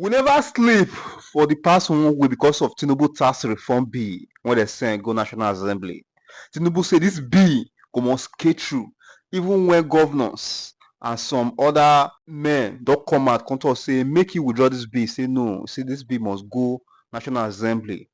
We never sleep for the past 1 week because of Tinubu tax reform bill when they send go National Assembly. Tinubu say this bill go must get through even when governors and some other men don't come out come talk say make you withdraw this bill. Say no, say this bill must go National Assembly.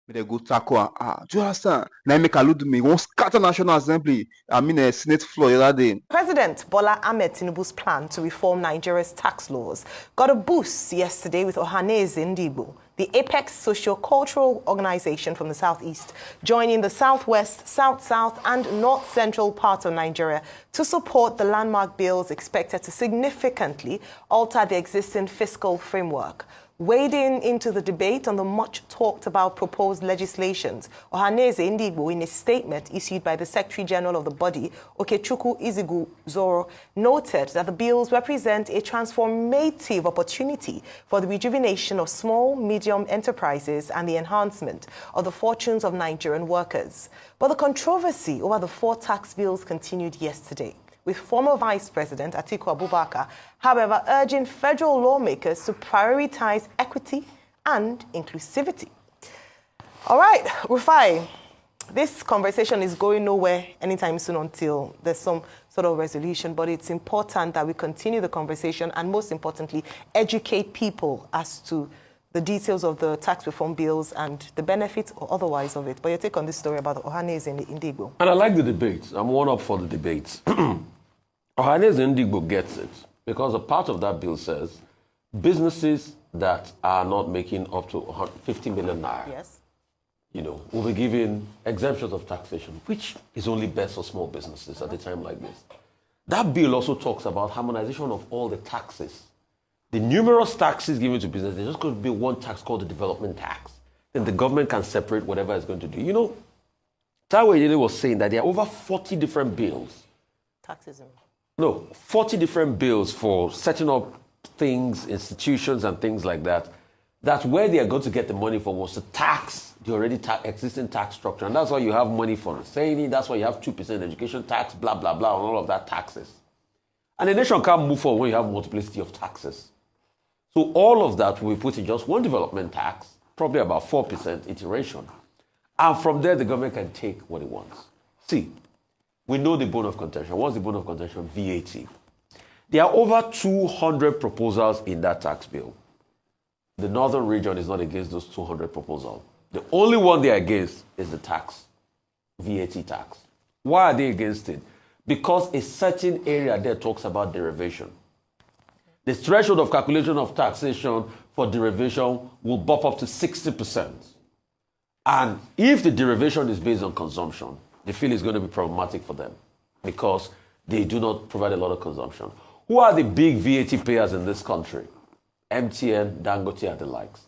Make they go tackle am. Do you understand? Now make Aludumi won't scatter National Assembly. I mean a Senate floor the other day. President Bola Ahmed Tinubu's plan to reform Nigeria's tax laws got a boost yesterday with Ohaneze Ndigbo, the apex socio-cultural organization from the southeast, joining the southwest, south-south and north-central parts of Nigeria to support the landmark bills expected to significantly alter the existing fiscal framework. Wading into the debate on the much-talked-about proposed legislations, Ohaneze Ndigbo, in a statement issued by the Secretary-General of the body, Okechukwu Iziguzoro, noted that the bills represent a transformative opportunity for the rejuvenation of small, medium enterprises and the enhancement of the fortunes of Nigerian workers. But the controversy over the 4 tax bills continued yesterday, with former Vice President Atiku Abubakar, however, urging federal lawmakers to prioritize equity and inclusivity. All right, Rufai, this conversation is going nowhere anytime soon until there's some sort of resolution, but it's important that we continue the conversation and, most importantly, educate people as to the details of the tax reform bills and the benefits or otherwise of it. But your take on this story about the Ohaneze Ndigbo. And I like the debates. I'm one up for the debates. Ohaneze Ndigbo gets it because a part of that bill says businesses that are not making up to 50 million naira, Yes. will be given exemptions of taxation, which is only best for small businesses at a time like this. That bill also talks about harmonization of all the taxes. The numerous taxes given to business, there's just going to be one tax called the development tax. Then the government can separate whatever it's going to do. Tawe Yele was saying that there are over 40 different bills. Taxism. No, 40 different bills for setting up things, institutions and things like that. That's where they are going to get the money from was to tax the already existing tax structure. And that's why you have money for saying that's why you have 2% education tax, blah, blah, blah, and all of that taxes. And the nation can't move forward when you have multiplicity of taxes. So all of that will be put in just one development tax, probably about 4% iteration. And from there, the government can take what it wants. See, we know the bone of contention. What's the bone of contention? VAT. There are over 200 proposals in that tax bill. The northern region is not against those 200 proposals. The only one they are against is the tax, VAT tax. Why are they against it? Because a certain area there talks about derivation. The threshold of calculation of taxation for derivation will bump up to 60%. And if the derivation is based on consumption, they feel it's going to be problematic for them because they do not provide a lot of consumption. Who are the big VAT payers in this country? MTN, Dangote, and the likes.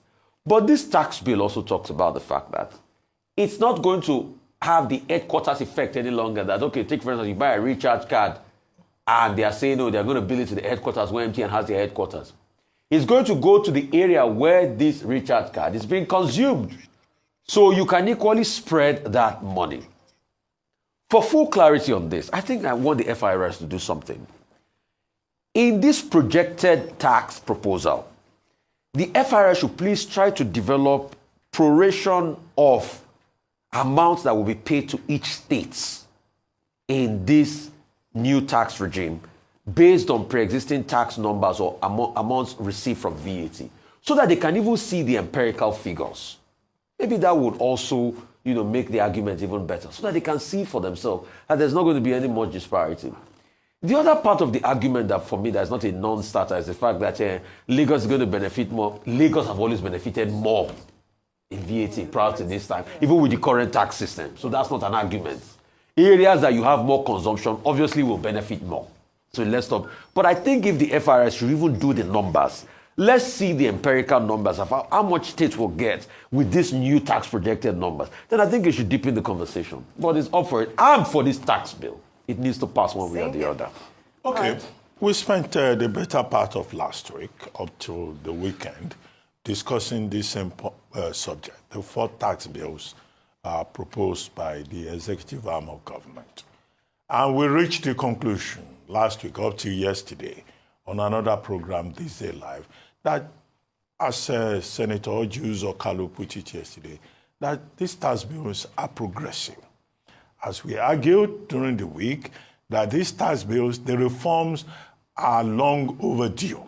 But this tax bill also talks about the fact that it's not going to have the headquarters effect any longer. That, okay, take for instance, you buy a recharge card and they are saying, no, they're going to bill it to the headquarters where MTN has their headquarters. It's going to go to the area where this recharge card is being consumed. So you can equally spread that money. For full clarity on this, I think I want the FIRS to do something. In this projected tax proposal, the FIRS should please try to develop proration of amounts that will be paid to each state in this new tax regime based on pre-existing tax numbers or amounts received from VAT, so that they can even see the empirical figures. Maybe that would also make the argument even better, so that they can see for themselves that there's not going to be any much disparity. The other part of the argument that for me that's not a non-starter is the fact that Lagos is going to benefit more. Lagos have always benefited more in VAT prior to this time, even with the current tax system. So that's not an argument. Areas that you have more consumption obviously will benefit more. So let's stop. But I think if the FIRS should even do the numbers, let's see the empirical numbers of how much states will get with this new tax projected numbers. Then I think it should deepen the conversation. But it's up for it. I'm for this tax bill. It needs to pass one way or the other. Okay. We spent the better part of last week up to the weekend discussing this same subject, the 4 tax bills proposed by the executive arm of government. And we reached the conclusion last week up to yesterday on another program, This Day Live, that as Senator Ighodalo Kalu put it yesterday, that these tax bills are progressive. As we argued during the week, that these tax bills, the reforms are long overdue.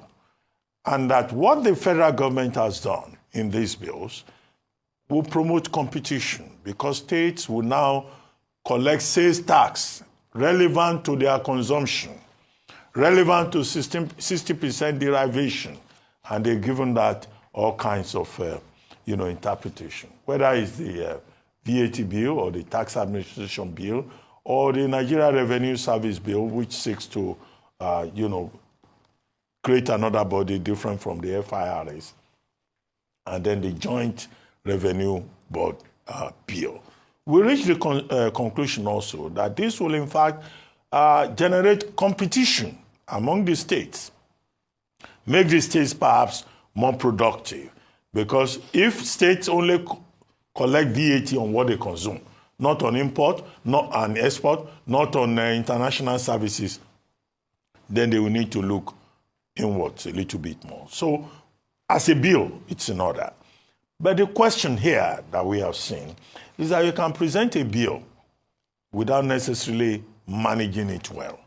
And that what the federal government has done in these bills will promote competition, because states will now collect sales tax relevant to their consumption, relevant to 60% derivation, and they're given that all kinds of interpretation, whether it's the VAT bill or the tax administration bill or the Nigeria Revenue Service bill, which seeks to create another body different from the FIRS, and then the Joint Revenue Board bill. We reached the conclusion also that this will in fact generate competition among the states, make the states perhaps more productive, because if states only collect VAT on what they consume, not on import, not on export, not on international services, then they will need to look inwards a little bit more. So as a bill, it's in order. But the question here that we have seen is that you can present a bill without necessarily managing it well.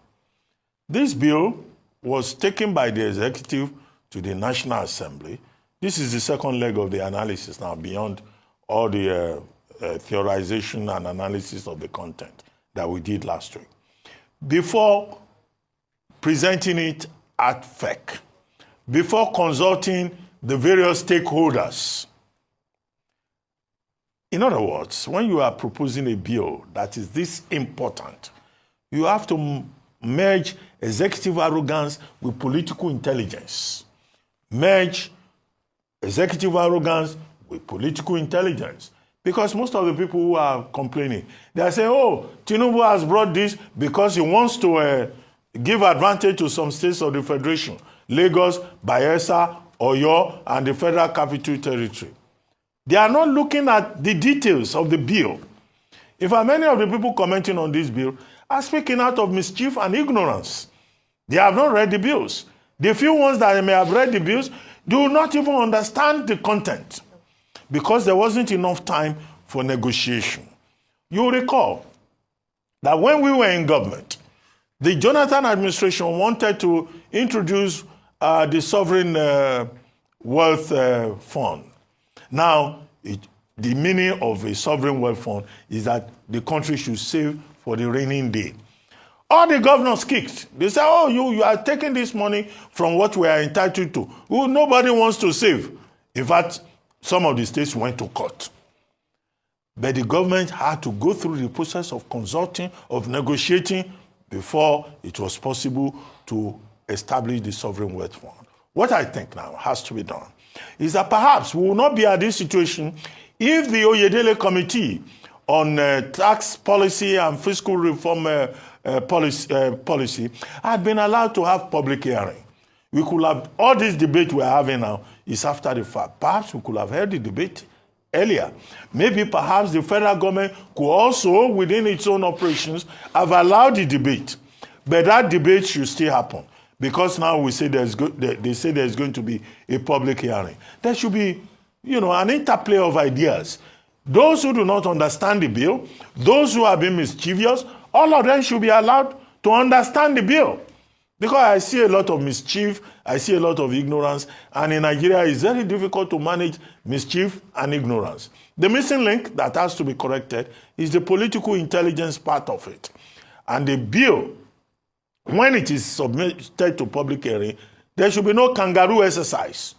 This bill was taken by the executive to the National Assembly. This is the second leg of the analysis now, beyond all the theorization and analysis of the content that we did last week. Before presenting it at FEC, before consulting the various stakeholders. In other words, when you are proposing a bill that is this important, you have to merge executive arrogance with political intelligence. Merge executive arrogance with political intelligence. Because most of the people who are complaining, they are saying, oh, Tinubu has brought this because he wants to give advantage to some states of the Federation, Lagos, Bayelsa, Oyo, and the Federal Capital Territory. They are not looking at the details of the bill. In fact, many of the people commenting on this bill are speaking out of mischief and ignorance. They have not read the bills. The few ones that may have read the bills do not even understand the content, because there wasn't enough time for negotiation. You recall that when we were in government, the Jonathan administration wanted to introduce the Sovereign Wealth Fund. Now, the meaning of a Sovereign Wealth Fund is that the country should save for the rainy day. All the governors kicked. They said, oh, you are taking this money from what we are entitled to. Well, nobody wants to save. In fact, some of the states went to court. But the government had to go through the process of consulting, of negotiating, before it was possible to establish the Sovereign Wealth Fund. What I think now has to be done is that perhaps we will not be at this situation if the Oyedele Committee on tax policy and fiscal reform policy had been allowed to have public hearing. We could have, all this debate we're having now is after the fact. Perhaps we could have heard the debate earlier. Maybe perhaps the federal government could also, within its own operations, have allowed the debate. But that debate should still happen, because now we say they say there's going to be a public hearing. There should be, an interplay of ideas. Those who do not understand the bill, those who have been mischievous, all of them should be allowed to understand the bill. Because I see a lot of mischief, I see a lot of ignorance, and in Nigeria it's very difficult to manage mischief and ignorance. The missing link that has to be corrected is the political intelligence part of it. And the bill, when it is submitted to public hearing, there should be no kangaroo exercise.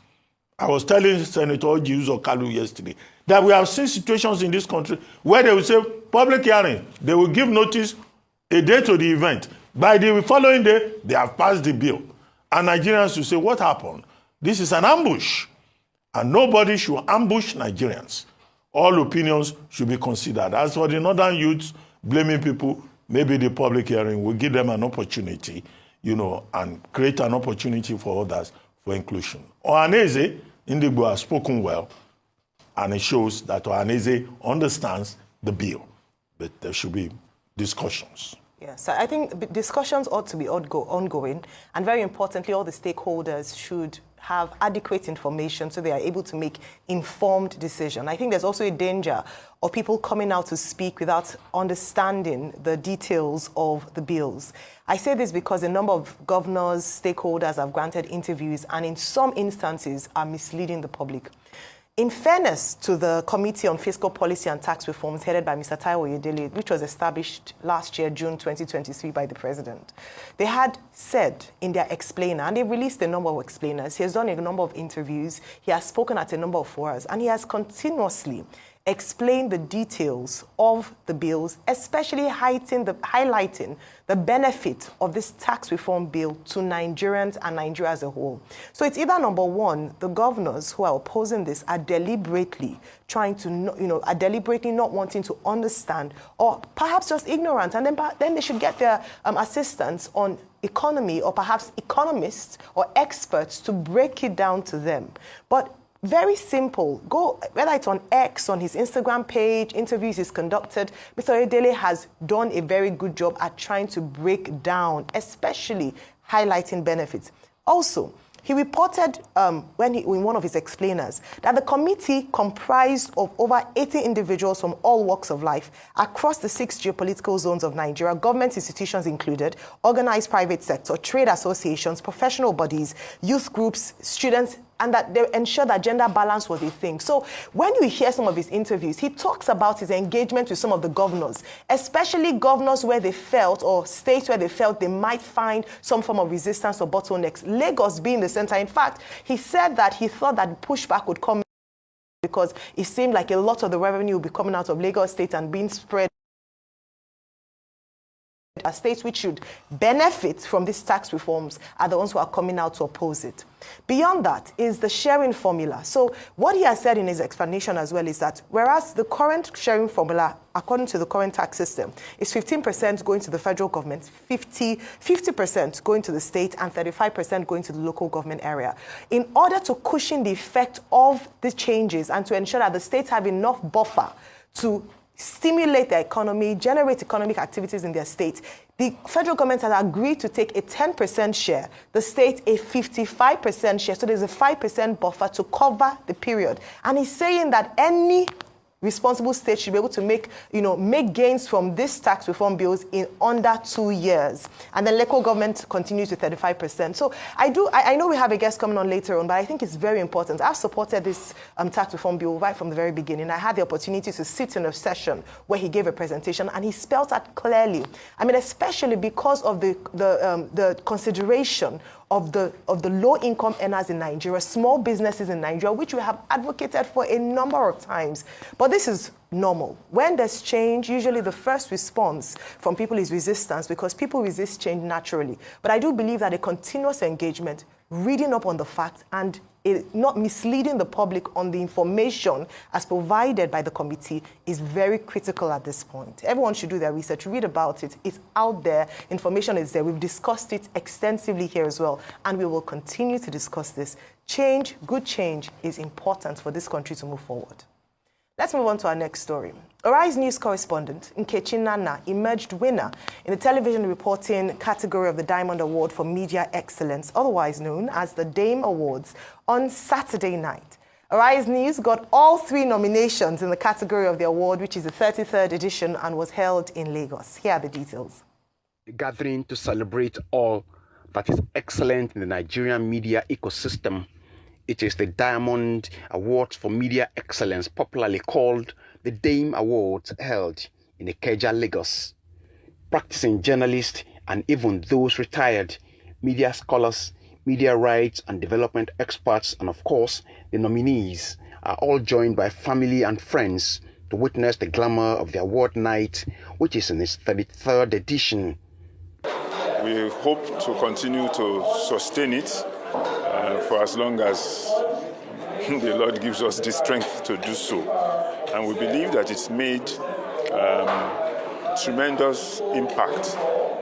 I was telling Senator Ighodalo Kalu yesterday that we have seen situations in this country where they will say, public hearing, they will give notice a day to the event. By the following day, they have passed the bill. And Nigerians will say, what happened? This is an ambush. And nobody should ambush Nigerians. All opinions should be considered. As for the northern youths blaming people, maybe the public hearing will give them an opportunity, and create an opportunity for others for inclusion. Ohaneze, Ndigbo has spoken well, and it shows that Ohaneze understands the bill, but there should be discussions. Yes, so I think discussions ought to be ongoing, and very importantly, all the stakeholders should have adequate information so they are able to make informed decisions. I think there's also a danger of people coming out to speak without understanding the details of the bills. I say this because a number of governors, stakeholders have granted interviews and in some instances are misleading the public. In fairness to the Committee on Fiscal Policy and Tax Reforms headed by Mr. Taiwo Oyedele, which was established last year, June 2023, by the President, they had said in their explainer, and they released a number of explainers, he has done a number of interviews, he has spoken at a number of forums, and he has continuously explained the details of the bills, especially highlighting the benefit of this tax reform bill to Nigerians and Nigeria as a whole. So it's either, number one, the governors who are opposing this are deliberately trying to, are deliberately not wanting to understand, or perhaps just ignorant, and then they should get their assistance on economy, or perhaps economists or experts to break it down to them. But very simple. Go, whether it's on X, on his Instagram page, interviews he's conducted, Mr. Oyedele has done a very good job at trying to break down, especially highlighting benefits. Also, he reported in one of his explainers that the committee comprised of over 80 individuals from all walks of life across the 6 geopolitical zones of Nigeria, government institutions included, organized private sector, trade associations, professional bodies, youth groups, students, and that they ensure that gender balance was a thing. So when you hear some of his interviews, he talks about his engagement with some of the governors, especially governors where they felt, or states where they felt they might find some form of resistance or bottlenecks, Lagos being the center. In fact, he said that he thought that pushback would come because it seemed like a lot of the revenue would be coming out of Lagos State and being spread states which should benefit from these tax reforms are the ones who are coming out to oppose it. Beyond that is the sharing formula. So what he has said in his explanation as well is that whereas the current sharing formula, according to the current tax system, is 15% going to the federal government, 50% going to the state, and 35% going to the local government area. In order to cushion the effect of the changes and to ensure that the states have enough buffer to stimulate the economy, generate economic activities in their state, the federal government has agreed to take a 10% share, the state a 55% share, so there's a 5% buffer to cover the period. And he's saying that any responsible state should be able to make gains from this tax reform bills in under 2 years. And then local government continues with 35%. So I know we have a guest coming on later on, but I think it's very important. I've supported this tax reform bill right from the very beginning. I had the opportunity to sit in a session where he gave a presentation and he spelled out clearly. I mean, especially because of the consideration of the low-income earners in Nigeria, small businesses in Nigeria, which we have advocated for a number of times. But this is normal. When there's change, usually the first response from people is resistance, because people resist change naturally. But I do believe that a continuous engagement, reading up on the facts, and not misleading the public on the information as provided by the committee is very critical at this point. Everyone should do their research, read about it. It's out there. Information is there. We've discussed it extensively here as well, and we will continue to discuss this. Change, good change, is important for this country to move forward. Let's move on to our next story. Arise News correspondent Nkechi Nana emerged winner in the television reporting category of the Diamond Award for Media Excellence, otherwise known as the DAME Awards, on Saturday night. Arise News got all 3 nominations in the category of the award, which is the 33rd edition and was held in Lagos. Here are the details. A gathering to celebrate all that is excellent in the Nigerian media ecosystem. It is the Diamond Awards for Media Excellence, popularly called the DAME Awards, held in Ikeja, Lagos. Practicing journalists and even those retired media scholars, media rights and development experts, and of course, the nominees are all joined by family and friends to witness the glamour of the award night, which is in its 33rd edition. We hope to continue to sustain it for as long as the Lord gives us the strength to do so. And we believe that it's made tremendous impact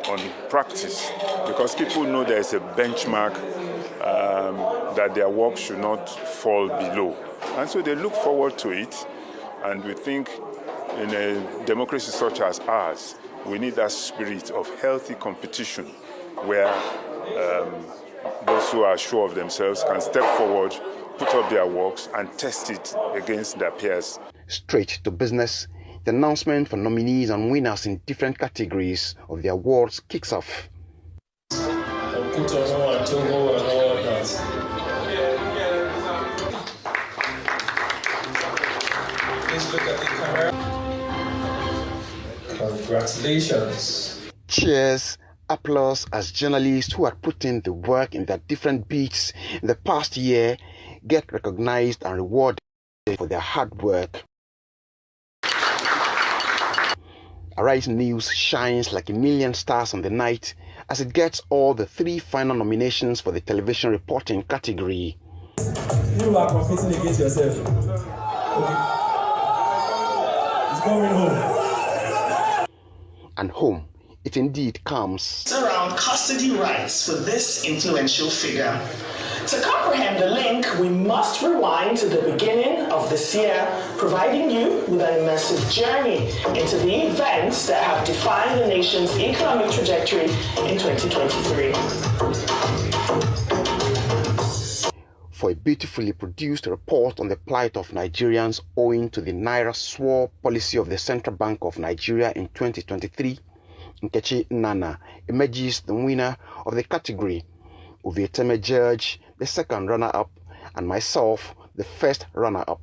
on practice, because people know there is a benchmark that their work should not fall below. And so they look forward to it, and we think in a democracy such as ours, we need that spirit of healthy competition where those who are sure of themselves can step forward, put up their works, and test it against their peers. Straight to business, the announcement for nominees and winners in different categories of the awards kicks off. Please look at the camera. Congratulations. Cheers, applause as journalists who had put in the work in their different beats in the past year get recognized and rewarded for their hard work. Arise News shines like a million stars on the night as it gets all the 3 final nominations for the television reporting category. You are competing against yourself. Okay. It's going home. And home, it indeed comes. Around custody rights for this influential figure. To comprehend the link, we must rewind to the beginning of this year, providing you with an immersive journey into the events that have defined the nation's economic trajectory in 2023. For a beautifully produced report on the plight of Nigerians owing to the Naira swap policy of the Central Bank of Nigeria in 2023, Nkechi Nana emerges the winner of the category. Ovieteme George, the second runner-up, and myself, the first runner-up.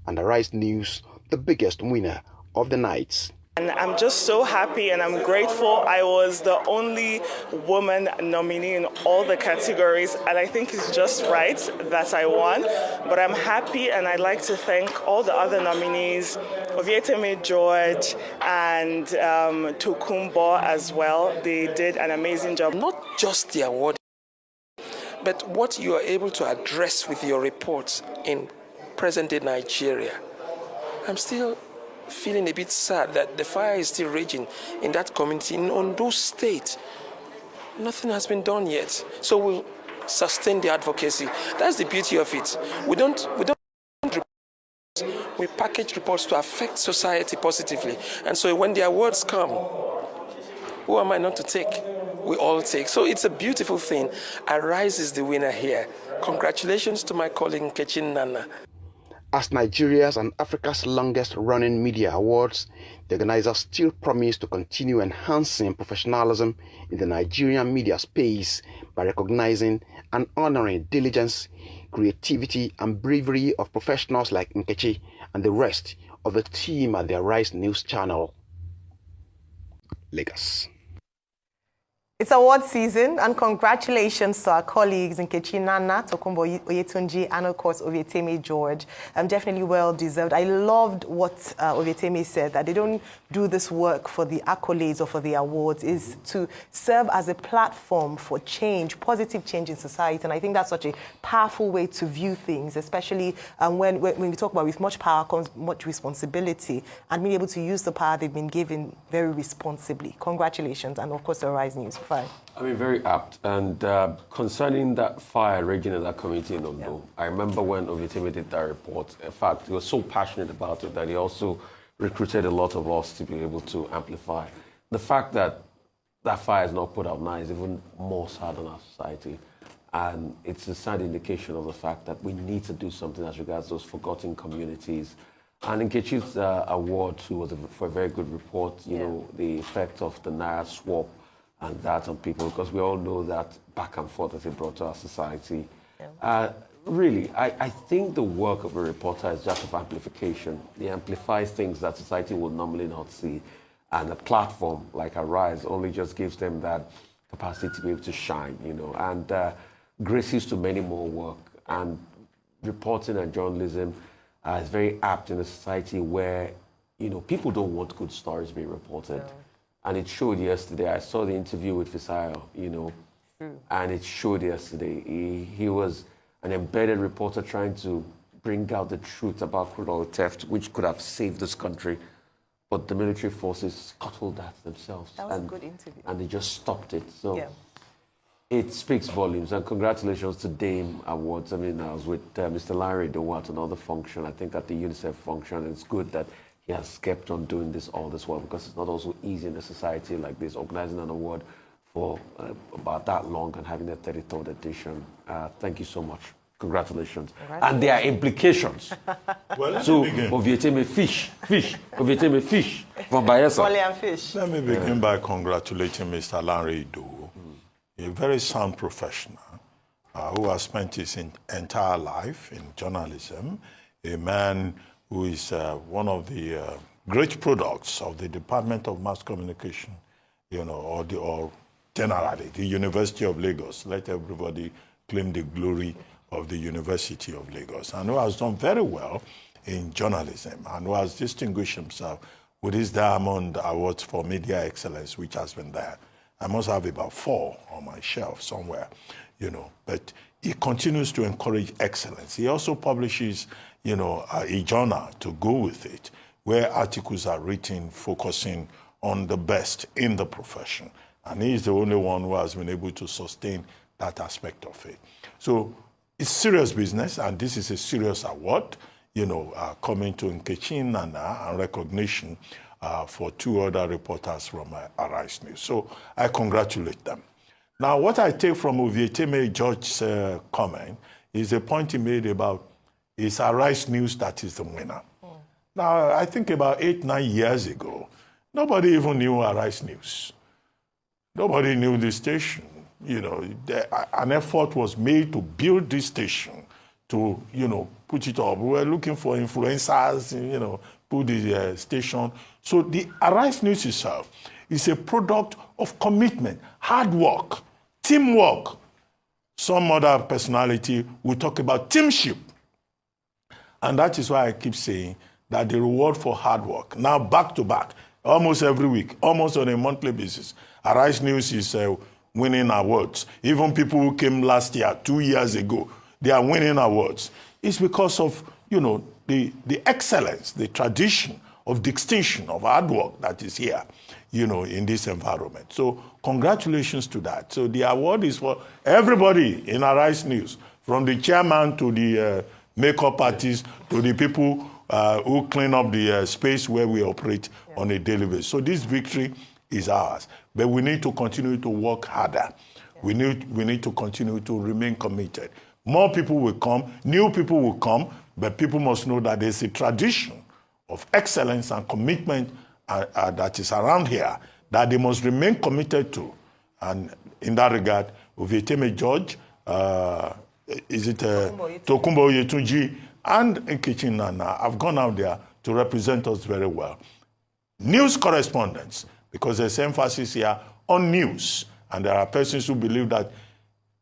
And Arise News, the biggest winner of the night. And I'm just so happy and I'm grateful. I was the only woman nominee in all the categories, and I think it's just right that I won. But I'm happy, and I'd like to thank all the other nominees, Ovieteme George and Tokumbo as well. They did an amazing job. Not just the award, but what you are able to address with your reports in present-day Nigeria. I'm still feeling a bit sad that the fire is still raging in that community in Ondo State. Nothing has been done yet. So we'll sustain the advocacy. That's the beauty of it. We don't we package reports to affect society positively. And so when the awards come, who am I not to take? We all take. So it's a beautiful thing. Arise is the winner here. Congratulations to my colleague Nkechi Nana. As Nigeria's and Africa's longest-running media awards, the organizers still promise to continue enhancing professionalism in the Nigerian media space by recognizing and honoring diligence, creativity, and bravery of professionals like Nkechi and the rest of the team at the Arise News channel. Lagos. It's award season, and congratulations to our colleagues Nkechi Nana, Tokumbo Oyetunji, and of course Ovieteme George. Definitely well deserved. I loved what Ovieteme said, that they don't do this work for the accolades or for the awards, is to serve as a platform for change, positive change in society. And I think that's such a powerful way to view things, especially when we talk about with much power comes much responsibility, and being able to use the power they've been given very responsibly. Congratulations, and of course the Arise News. Fine. I mean, very apt. And concerning that fire raging in that community in Ondo, I remember when Ovieteme did that report. In fact, he was so passionate about it that he also recruited a lot of us to be able to amplify. The fact that that fire is not put out now is even more sad on our society. And it's a sad indication of the fact that we need to do something as regards those forgotten communities. And Nkechi's award, too, was for a very good report, you know, the effect of the Naira swap and that on people, because we all know that back and forth that it brought to our society. Really, I think the work of a reporter is just of amplification. They amplify things that society would normally not see. And a platform like Arise only just gives them that capacity to be able to shine, you know, and graces to many more work. And reporting and journalism is very apt in a society where, you know, people don't want good stories being reported. No. And it showed yesterday. I saw the interview with Fisayo, you know, and it showed yesterday. He was an embedded reporter trying to bring out the truth about crude oil theft, which could have saved this country. But the military forces scuttled that themselves. That was a good interview. And they just stopped it. So it speaks volumes. And congratulations to Dame Awards. I mean, I was with Mr. Larry Dowa at another function, I think at the UNICEF function. And it's good that he has kept on doing this all this while, because it's not also easy in a society like this, organizing an award for about that long and having a 33rd edition. Thank you so much. Congratulations. And there are implications. Well, so, Ovieteme fish from Bayelsa. Fish. Let me begin by congratulating Mr. Lanre Idowu, a very sound professional who has spent his entire life in journalism, a man who is one of the great products of the Department of Mass Communication, or generally the University of Lagos. Let everybody claim the glory of the University of Lagos, and who has done very well in journalism, and who has distinguished himself with his Diamond Awards for Media Excellence, which has been there. I must have about 4 on my shelf somewhere, but he continues to encourage excellence. He also publishes, a journal to go with it, where articles are written focusing on the best in the profession. And he is the only one who has been able to sustain that aspect of it. So it's serious business, and this is a serious award, coming to Nkechi Nana, and recognition for 2 other reporters from Arise News. So I congratulate them. Now, what I take from Ovieteme George's comment is the point he made about it's Arise News that is the winner. Now, I think about 8-9 years ago, nobody even knew Arise News. Nobody knew the station. An effort was made to build this station, to, put it up. We were looking for influencers, put the station. So the Arise News itself is a product of commitment, hard work, teamwork. Some other personality will talk about teamship. And that is why I keep saying that the reward for hard work, now back to back, almost every week, almost on a monthly basis, Arise News is winning awards. Even people who came last year, 2 years ago, they are winning awards. It's because of, the excellence, the tradition of distinction, of hard work that is here, in this environment. So congratulations to that. So the award is for everybody in Arise News, from the chairman to the makeup artists to the people who clean up the space where we operate on a daily basis. So this victory is ours. But we need to continue to work harder. We need to continue to remain committed. More people will come, new people will come, but people must know that there's a tradition of excellence and commitment that is around here that they must remain committed to. And in that regard, Ovieteme George, Tokunbo Yetunji, and Nkechi Nana have gone out there to represent us very well. News correspondents, because there's emphasis here on news. And there are persons who believe that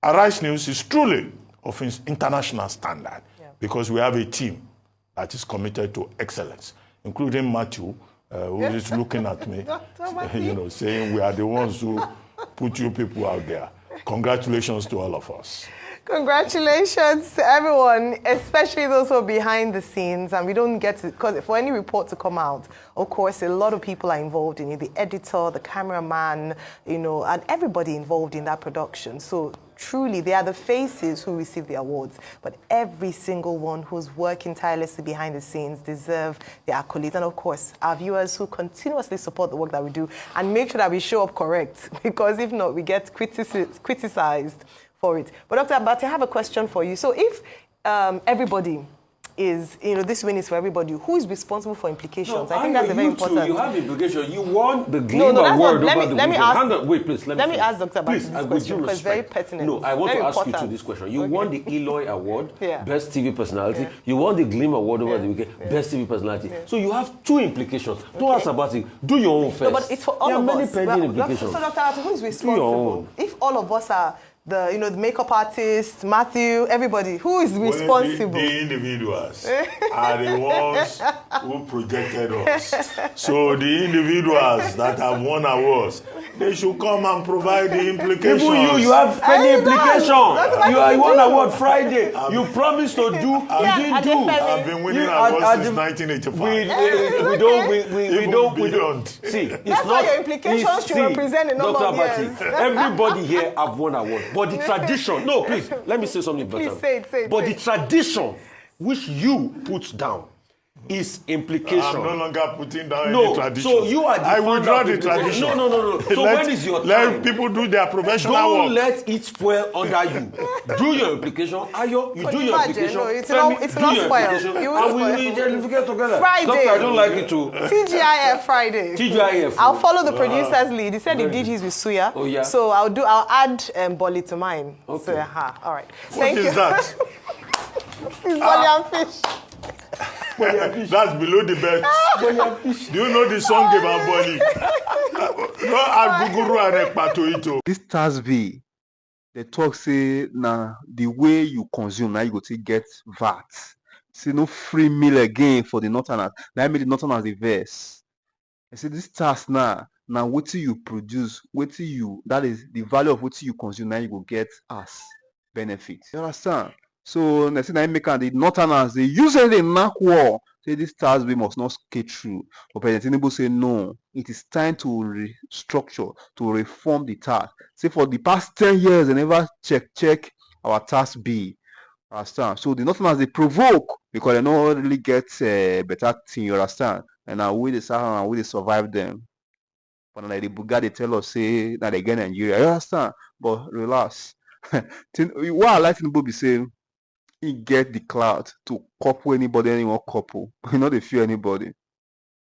Arise News is truly of international standard, because we have a team that is committed to excellence, including Matthew, who is looking at me, saying we are the ones who put you people out there. Congratulations to all of us. Congratulations to everyone, especially those who are behind the scenes. And we don't get to, because for any report to come out, of course, a lot of people are involved in it. The editor, the cameraman, and everybody involved in that production. So truly, they are the faces who receive the awards. But every single one who's working tirelessly behind the scenes deserve the accolades. And of course, our viewers who continuously support the work that we do and make sure that we show up correct. Because if not, we get criticized for it. But Dr. Abate, I have a question for you. So if everybody is, this win is for everybody, who is responsible for implications? I think that's a very important. You have implications. You won the Gleam Award. Let me ask. Hang on, wait, please. Let me ask Dr. Abate this question, because it's very pertinent. No, I want to ask you to this question. You won the Eloy Award, Best TV Personality. You won the Gleam Award over the weekend, Best TV Personality. So you have 2 implications. Don't ask about it. Do your own first. No, but it's for all of us. There are many pending implications. So Dr. Abate, who is responsible? If all of us are the makeup artists, Matthew, everybody, who is responsible? The individuals are the ones who projected us. So the individuals that have won awards, they should come and provide the implications. Even you have any implication. You won award Friday. You promised to do, you didn't do. I've been winning awards since 1985. We don't. See, that's why your implications should represent a number of years. Everybody here have won award. But the tradition, no, please, let me say something better. Please say it. But the tradition which you put down is implication. I'm no longer putting down any tradition. So you are the I withdraw the tradition. tradition. No. So when is your time? Let people do their professional Don't work. let it spoil under you. Do your implication. Ayo, you do your implication. No, it's not spoiled. You will and spoil. we get together. Friday. Doctor, I don't like it too. TGIF Friday. TGIF. I'll follow the producer's lead. He said he did his with Suya. Oh, yeah. So I'll add Bolly to mine. Okay. So, all right. What is that? It's Bolly and fish. That's below the belt. Do you know the song about Bolly? No add guguru and ekpa to it. This tax bill, the talk say now the way you consume now you go to get VAT. See no free meal again for the northerners. Now made the northerners the verse. I say this tax now what you produce, that is the value of what you consume now you go get as benefit. You understand? So next thing I make the northerners they usually knock war. Say this tax bill must not skate through. But President Tinubu say no, it is time to restructure, to reform the tax. Say for the past 10 years they never check our tax bill. Understand? So the northerners they provoke because they don't really get better thing, you understand? And now we they survive them. But like the Buga they tell us say that they get Nigeria. You understand? But relax. What I like Tinubu be saying, he get the clout to couple anybody, anyone couple. You know they fear anybody.